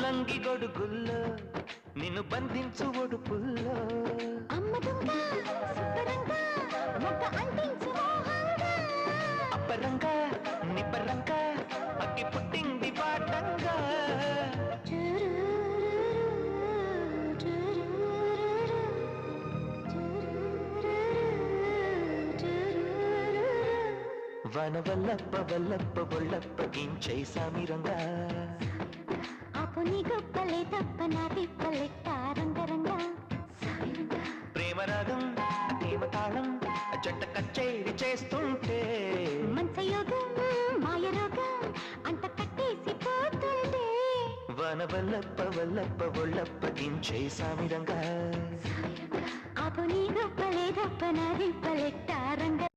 రంగి గొడుగుల్లో నిన్ను బంధించు ఒడుపుల్లో అప్పరంగా నిబ్బరంగా అగ్గి పుట్టింది పాటంగా వన వల్లప్ప వల్లప్ప ఒళ్ళప్ప గించై సామిరంగా ఆపుని గొప్పలే తప్ప నా తిప్పలెట్ట రంగరంగా ప్రేమ రాగం ప్రేమ తాళం జంట కచేరి చేస్తుంటే మంచయోగం మాయ రోగం అంత కట్టేసి పోతుంటే వన వల్లప్ప వల్లప్ప ఒళ్ళప్ప గించై సామిరంగా ఆపుని గొప్పలే తప్ప నా తిప్పలెట్ట రంగరంగా